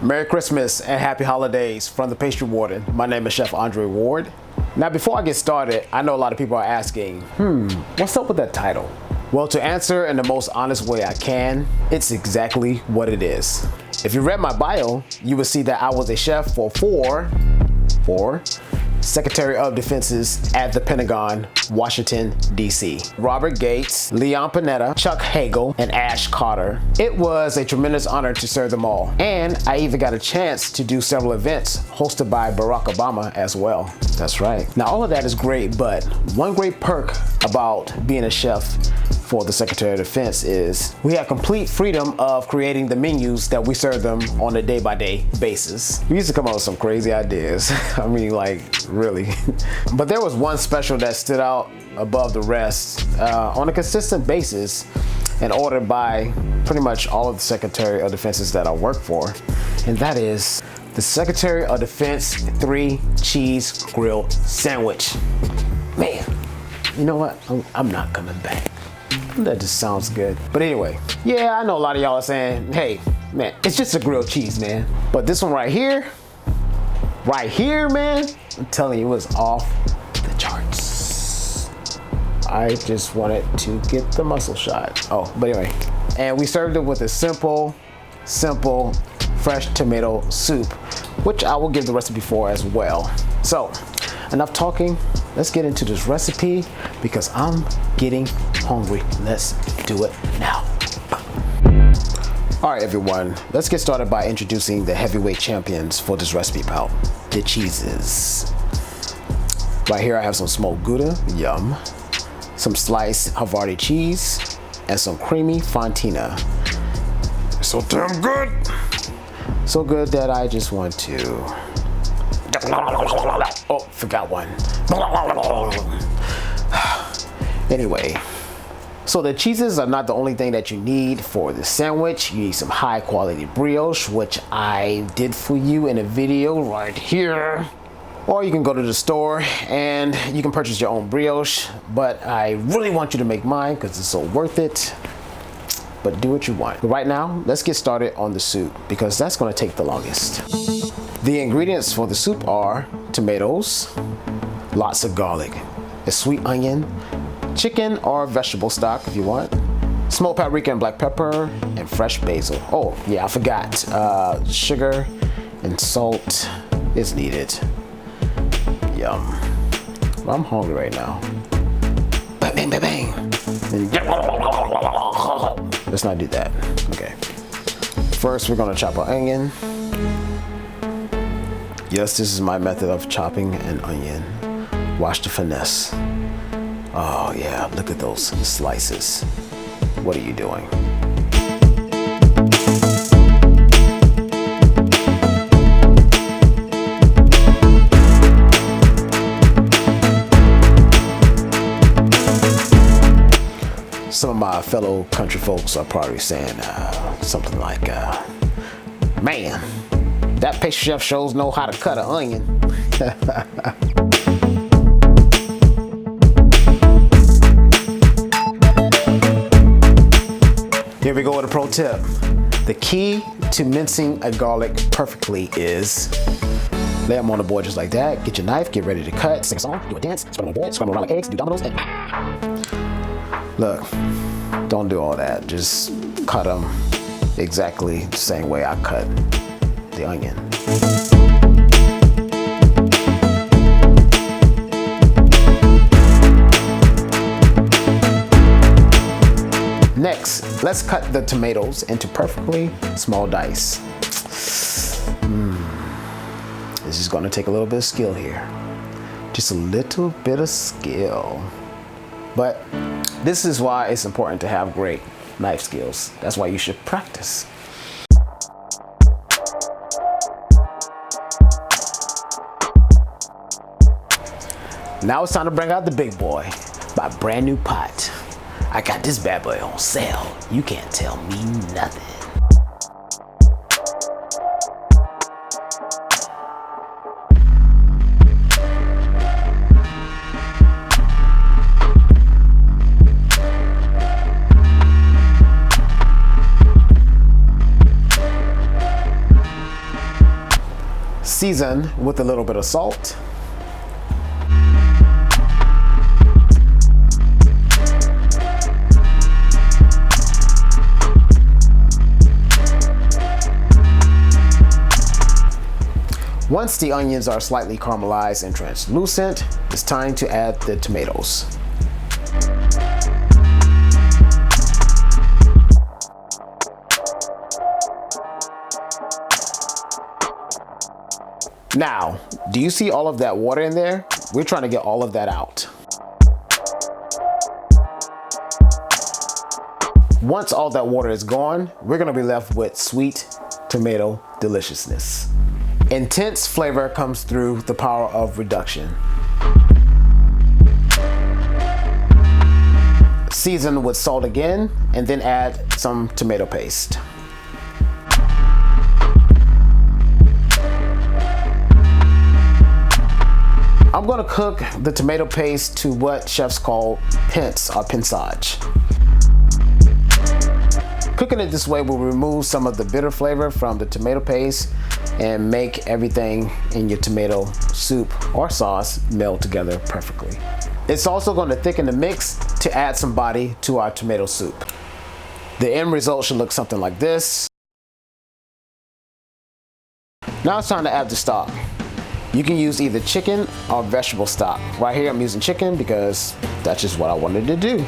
Merry Christmas and Happy Holidays from the Pastry Warden. My name is Chef Andre Ward. Now before I get started, I know a lot of people are asking, what's up with that title? Well, to answer in the most honest way I can, it's exactly what it is. If you read my bio, you will see that I was a chef for four Secretary of Defenses at the Pentagon, Washington, D.C. Robert Gates, Leon Panetta, Chuck Hagel, and Ash Carter. It was a tremendous honor to serve them all. And I even got a chance to do several events hosted by Barack Obama as well. That's right. Now all of that is great, but one great perk about being a chef for the Secretary of Defense is we have complete freedom of creating the menus that we serve them on a day-by-day basis. We used to come up with some crazy ideas. I mean, like, really. But there was one special that stood out above the rest on a consistent basis and ordered by pretty much all of the Secretary of Defenses that I work for, and that is the Secretary of Defense 3-cheese grilled sandwich. Man, you know what? I'm not coming back. That just sounds good. But anyway, yeah, I know a lot of y'all are saying, hey, man, it's just a grilled cheese, man. But this one right here, man, I'm telling you, it was off the charts. I just wanted to get the muscle shot. Oh, but anyway, and we served it with a simple, fresh tomato soup, which I will give the recipe for as well. So, enough talking, let's get into this recipe because I'm getting hungry. Let's do it now. All right, everyone, let's get started by introducing the heavyweight champions for this recipe bout, the cheeses. Right here I have some smoked Gouda, yum, some sliced Havarti cheese, and some creamy Fontina. So damn good. So good that I just want to, oh, forgot one. Anyway, so the cheeses are not the only thing that you need for the sandwich. You need some high quality brioche, which I did for you in a video right here. Or you can go to the store and you can purchase your own brioche, but I really want you to make mine because it's so worth it. But do what you want. But right now, let's get started on the soup because that's gonna take the longest. The ingredients for the soup are tomatoes, lots of garlic, a sweet onion, chicken or vegetable stock if you want, smoked paprika and black pepper, and fresh basil. Oh yeah, I forgot, sugar and salt is needed. Yum. Well, I'm hungry right now. Bang, bang, bang, bang. Let's not do that. Okay. First, we're gonna chop our onion. Yes, this is my method of chopping an onion. Watch the finesse. Oh yeah, look at those slices. What are you doing? Some of my fellow country folks are probably saying something like, man, that pastry chef shows know how to cut an onion. Here we go with a pro tip. The key to mincing a garlic perfectly is lay them on the board just like that. Get your knife, get ready to cut, sing a song, do a dance, spread them on the board, scramble around like eggs, do dominoes, and look, don't do all that. Just cut them exactly the same way I cut the onion. Next, let's cut the tomatoes into perfectly small dice. This is gonna take a little bit of skill here. Just a little bit of skill. But this is why it's important to have great knife skills. That's why you should practice. Now it's time to bring out the big boy, my brand new pot. I got this bad boy on sale. You can't tell me nothing. Season with a little bit of salt. Once the onions are slightly caramelized and translucent, it's time to add the tomatoes. Now, do you see all of that water in there? We're trying to get all of that out. Once all that water is gone, we're gonna be left with sweet tomato deliciousness. Intense flavor comes through the power of reduction. Season with salt again, and then add some tomato paste. I'm gonna cook the tomato paste to what chefs call pince or pinçage. Cooking it this way will remove some of the bitter flavor from the tomato paste and make everything in your tomato soup or sauce meld together perfectly. It's also going to thicken the mix to add some body to our tomato soup. The end result should look something like this. Now it's time to add the stock. You can use either chicken or vegetable stock. Right here I'm using chicken because that's just what I wanted to do.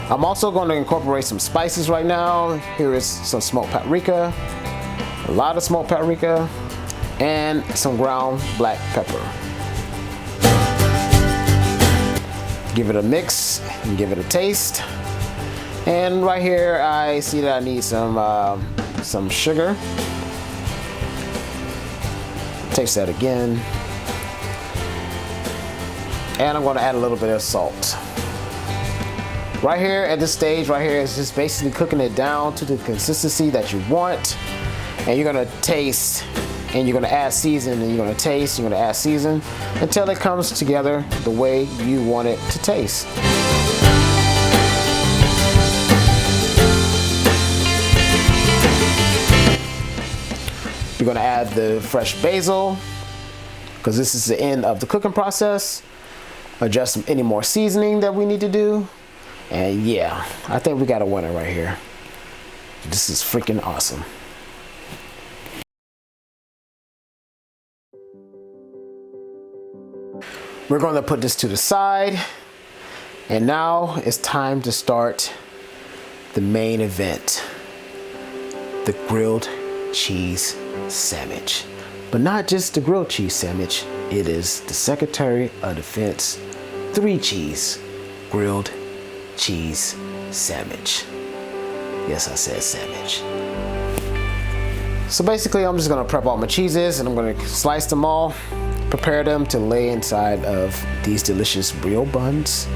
I'm also going to incorporate some spices right now. Here is some smoked paprika, a lot of smoked paprika, and some ground black pepper. Give it a mix and give it a taste. And right here I see that I need some sugar. Taste that again. And I'm going to add a little bit of salt. Right here at this stage right here is just basically cooking it down to the consistency that you want. And you're gonna taste, and you're gonna add season, and you're gonna taste, you're gonna add season until it comes together the way you want it to taste. You're gonna add the fresh basil, because this is the end of the cooking process. Adjust any more seasoning that we need to do. And yeah, I think we got a winner right here. This is freaking awesome. We're going to put this to the side. And now it's time to start the main event. The grilled cheese sandwich. But not just the grilled cheese sandwich. It is the Secretary of Defense 3-cheese grilled cheese sandwich. Yes, I said sandwich. So basically I'm just gonna prep all my cheeses and I'm gonna slice them all, prepare them to lay inside of these delicious brioche buns.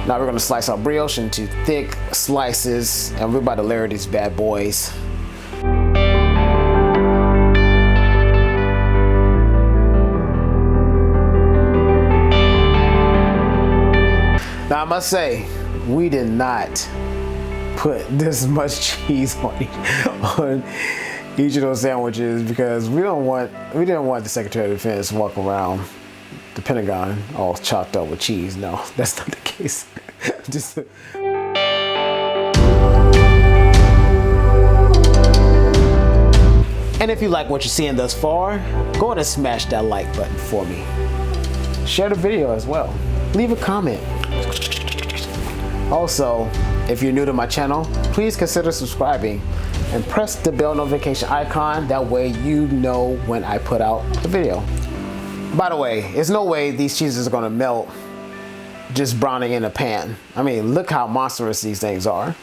Now we're gonna slice our brioche into thick slices and we're about to layer these bad boys. Now I must say, we did not put this much cheese on each of those sandwiches because we didn't want the Secretary of Defense to walk around the Pentagon all chopped up with cheese. No, that's not the case. And if you like what you're seeing thus far, go ahead and smash that like button for me. Share the video as well. Leave a comment. Also, if you're new to my channel, please consider subscribing and press the bell notification icon. That way you know when I put out the video. By the way, there's no way these cheeses are gonna melt just browning in a pan. I mean, look how monstrous these things are.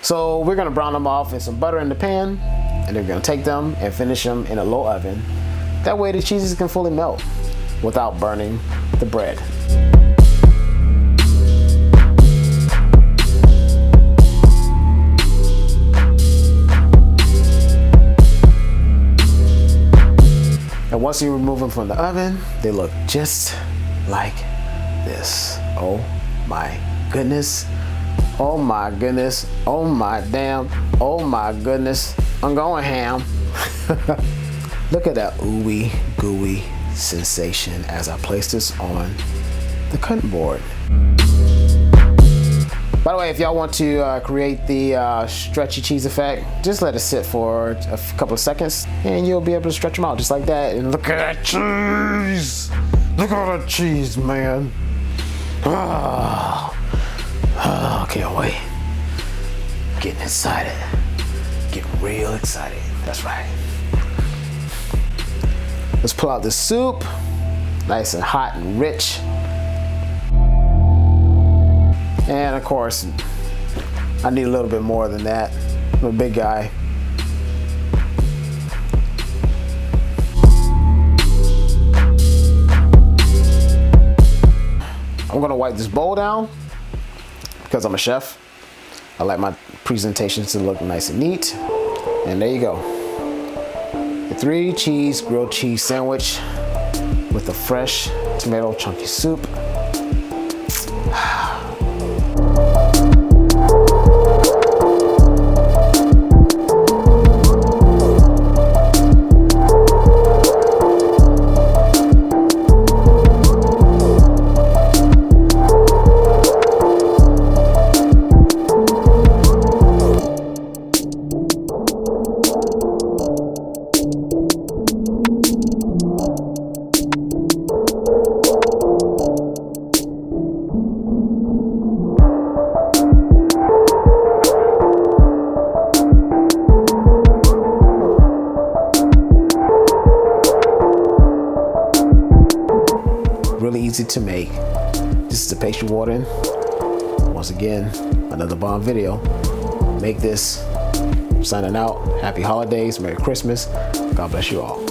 So we're gonna brown them off in some butter in the pan, and then we're gonna take them and finish them in a low oven. That way the cheeses can fully melt without burning the bread. Once you remove them from the oven, they look just like this. Oh my goodness. Oh my goodness. Oh my damn. Oh my goodness. I'm going ham. Look at that ooey gooey sensation as I place this on the cutting board. By the way, if y'all want to create the stretchy cheese effect, just let it sit for a couple of seconds and you'll be able to stretch them out just like that. And look at that cheese! Look at all that cheese, man. Oh, can't wait. Getting excited. Getting real excited. That's right. Let's pull out the soup. Nice and hot and rich. And of course, I need a little bit more than that. I'm a big guy. I'm gonna wipe this bowl down because I'm a chef. I like my presentations to look nice and neat. And there you go. The 3-cheese grilled cheese sandwich with a fresh tomato chunky soup. Really easy to make. This is the Pastry Warden. Once again, another bomb video. Make this. Signing out. Happy holidays. Merry Christmas. God bless you all.